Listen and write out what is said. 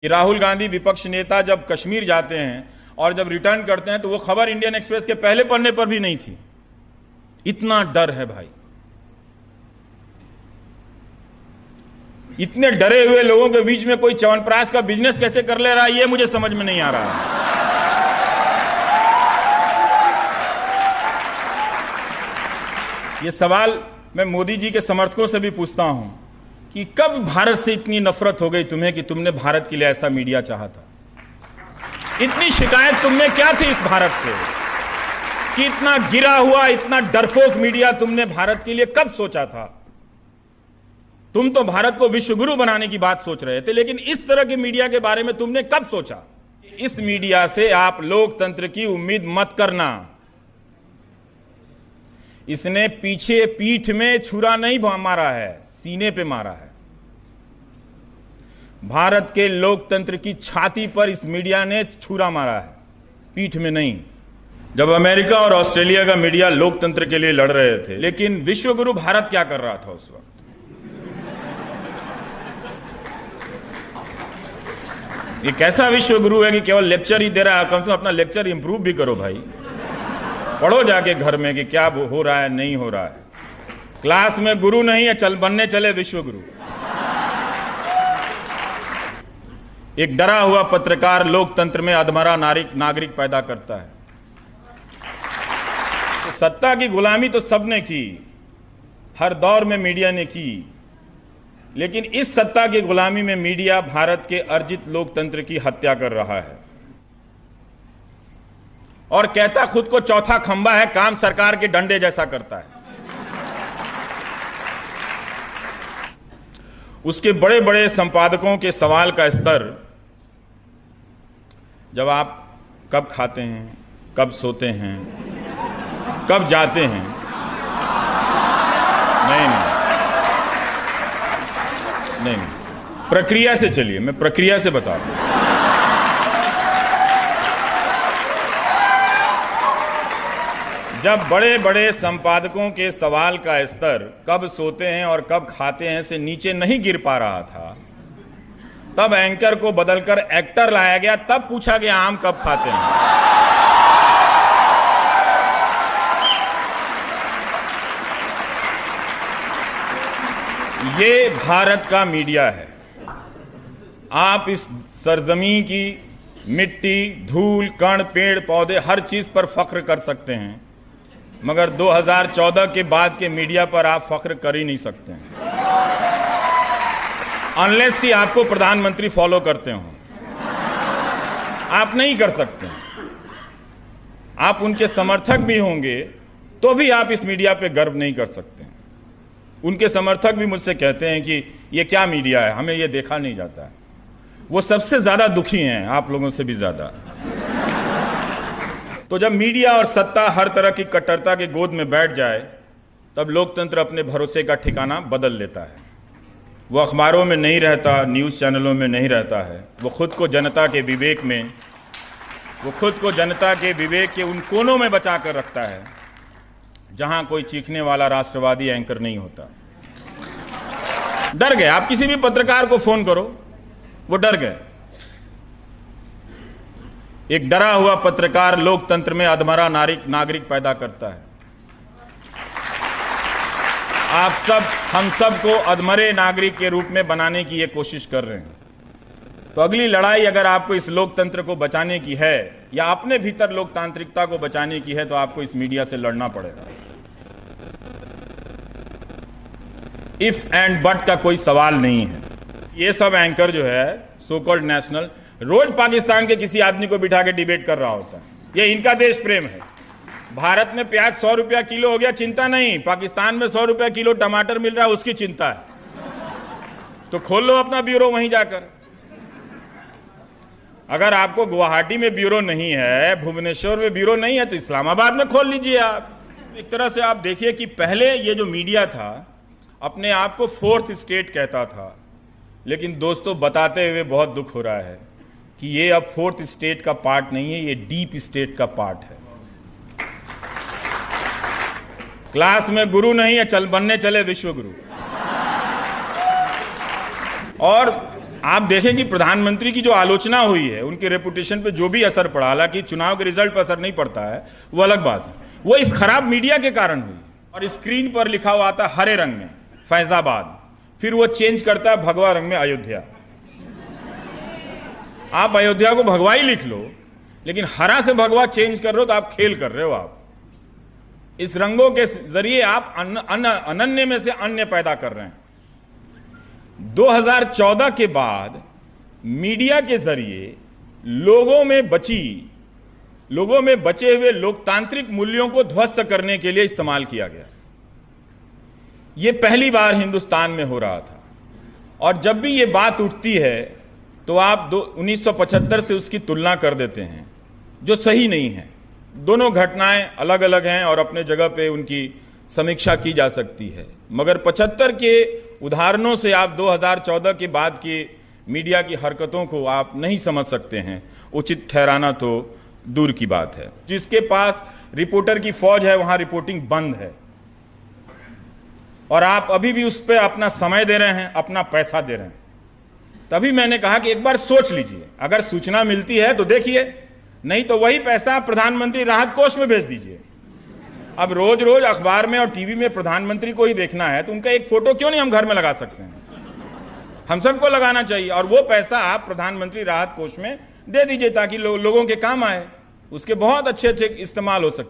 कि राहुल गांधी विपक्ष नेता जब कश्मीर जाते हैं और जब रिटर्न करते हैं तो वो खबर इंडियन एक्सप्रेस के पहले पन्ने पर भी नहीं थी। इतना डर है भाई। इतने डरे हुए लोगों के बीच में कोई च्यवनप्राश का बिजनेस कैसे कर ले रहा है, ये मुझे समझ में नहीं आ रहा है। ये सवाल मैं मोदी जी के समर्थकों से भी पूछता हूं कि कब भारत से इतनी नफरत हो गई तुम्हें कि तुमने भारत के लिए ऐसा मीडिया चाहा था? इतनी शिकायत तुमने क्या थी इस भारत से कि इतना गिरा हुआ, इतना डरपोक मीडिया तुमने भारत के लिए कब सोचा था? तुम तो भारत को विश्वगुरु बनाने की बात सोच रहे थे, लेकिन इस तरह के मीडिया के बारे में तुमने कब सोचा? इस मीडिया से आप लोकतंत्र की उम्मीद मत करना। इसने पीछे पीठ में छुरा नहीं मारा है, सीने पे मारा है। भारत के लोकतंत्र की छाती पर इस मीडिया ने छुरा मारा है, पीठ में नहीं। जब अमेरिका और ऑस्ट्रेलिया का मीडिया लोकतंत्र के लिए लड़ रहे थे, लेकिन विश्वगुरु भारत क्या कर रहा था उस वक्त? ये कैसा विश्वगुरु है कि केवल लेक्चर ही दे रहा है? कम से कम अपना लेक्चर इंप्रूव भी करो भाई। पढ़ो जाके घर में कि क्या हो रहा है, नहीं हो रहा है। क्लास में गुरु नहीं है, बनने चले विश्वगुरु। एक डरा हुआ पत्रकार लोकतंत्र में अधमरा नागरिक पैदा करता है। तो सत्ता की गुलामी तो सबने की, हर दौर में मीडिया ने की, लेकिन इस सत्ता की गुलामी में मीडिया भारत के अर्जित लोकतंत्र की हत्या कर रहा है और कहता खुद को चौथा खंभा है, काम सरकार के डंडे जैसा करता है। उसके बड़े बड़े संपादकों के सवाल का स्तर, जब आप कब खाते हैं, कब सोते हैं, कब जाते हैं, नहीं, प्रक्रिया से चलिए, मैं प्रक्रिया से बता रहा हूं। जब बड़े बड़े संपादकों के सवाल का स्तर कब सोते हैं और कब खाते हैं से नीचे नहीं गिर पा रहा था, तब एंकर को बदलकर एक्टर लाया गया, तब पूछा गया आम कब खाते हैं। ये भारत का मीडिया है। आप इस सरजमीन की मिट्टी, धूल, कण, पेड़ पौधे, हर चीज पर फख्र कर सकते हैं, मगर 2014 के बाद के मीडिया पर आप फख्र कर ही नहीं सकते हैं, अनलेस कि आपको प्रधानमंत्री फॉलो करते हो। आप नहीं कर सकते। आप उनके समर्थक भी होंगे तो भी आप इस मीडिया पे गर्व नहीं कर सकते। उनके समर्थक भी मुझसे कहते हैं कि ये क्या मीडिया है, हमें ये देखा नहीं जाता है। वो सबसे ज्यादा दुखी हैं, आप लोगों से भी ज्यादा। तो जब मीडिया और सत्ता हर तरह की कट्टरता के गोद में बैठ जाए, तब लोकतंत्र अपने भरोसे का ठिकाना बदल लेता है। वो अखबारों में नहीं रहता, न्यूज़ चैनलों में नहीं रहता है। वो खुद को जनता के विवेक के उन कोनों में बचा कर रखता है जहां कोई चीखने वाला राष्ट्रवादी एंकर नहीं होता। डर गए, आप किसी भी पत्रकार को फोन करो, वो डर गए। एक डरा हुआ पत्रकार लोकतंत्र में अधमरा नागरिक पैदा करता है। आप सब, हम सब को अधमरे नागरिक के रूप में बनाने की ये कोशिश कर रहे हैं। तो अगली लड़ाई अगर आपको इस लोकतंत्र को बचाने की है या अपने भीतर लोकतांत्रिकता को बचाने की है, तो आपको इस मीडिया से लड़ना पड़ेगा। इफ एंड बट का कोई सवाल नहीं है। ये सब एंकर जो है सो कॉल्ड नेशनल, रोज पाकिस्तान के किसी आदमी को बिठा के डिबेट कर रहा होता है। ये इनका देश प्रेम है। भारत में प्याज 100 रुपया किलो हो गया, चिंता नहीं। पाकिस्तान में 100 रुपया किलो टमाटर मिल रहा है, उसकी चिंता है। तो खोल लो अपना ब्यूरो वहीं जाकर। अगर आपको गुवाहाटी में ब्यूरो नहीं है, भुवनेश्वर में ब्यूरो नहीं है, तो इस्लामाबाद में खोल लीजिए आप। एक तरह से आप देखिए कि पहले ये जो मीडिया था अपने आप को फोर्थ स्टेट कहता था, लेकिन दोस्तों बताते हुए बहुत दुख हो रहा है कि ये अब फोर्थ स्टेट का पार्ट नहीं है, ये डीप स्टेट का पार्ट है। क्लास में गुरु नहीं है, बनने चले विश्वगुरु। और आप देखें कि प्रधानमंत्री की जो आलोचना हुई है, उनके रेपुटेशन पे जो भी असर पड़ा, हालांकि चुनाव के रिजल्ट पर असर नहीं पड़ता है, वो अलग बात है, वो इस खराब मीडिया के कारण हुई। और स्क्रीन पर लिखा हुआ आता हरे रंग में फैजाबाद, फिर वो चेंज करता है भगवा रंग में अयोध्या। आप अयोध्या को भगवा ही लिख लो, लेकिन हरा से भगवा चेंज कर रहे हो तो आप खेल कर रहे हो। आप इस रंगों के जरिए आप अनन्य में से अन्य पैदा कर रहे हैं। 2014 के बाद मीडिया के जरिए लोगों में बचे हुए लोकतांत्रिक मूल्यों को ध्वस्त करने के लिए इस्तेमाल किया गया। यह पहली बार हिंदुस्तान में हो रहा था। और जब भी यह बात उठती है तो आप 1975 से उसकी तुलना कर देते हैं, जो सही नहीं है। दोनों घटनाएं अलग अलग हैं और अपने जगह पे उनकी समीक्षा की जा सकती है, मगर 75 के उदाहरणों से आप 2014 के बाद की मीडिया की हरकतों को आप नहीं समझ सकते हैं। उचित ठहराना तो दूर की बात है। जिसके पास रिपोर्टर की फौज है वहां रिपोर्टिंग बंद है, और आप अभी भी उस पर अपना समय दे रहे हैं, अपना पैसा दे रहे हैं। तभी मैंने कहा कि एक बार सोच लीजिए, अगर सूचना मिलती है तो देखिए, नहीं तो वही पैसा प्रधानमंत्री राहत कोष में भेज दीजिए। अब रोज रोज अखबार में और टीवी में प्रधानमंत्री को ही देखना है तो उनका एक फोटो क्यों नहीं हम घर में लगा सकते हैं? हम सबको लगाना चाहिए, और वो पैसा आप प्रधानमंत्री राहत कोष में दे दीजिए ताकि लोगों के काम आए, उसके बहुत अच्छे अच्छे इस्तेमाल हो सकते।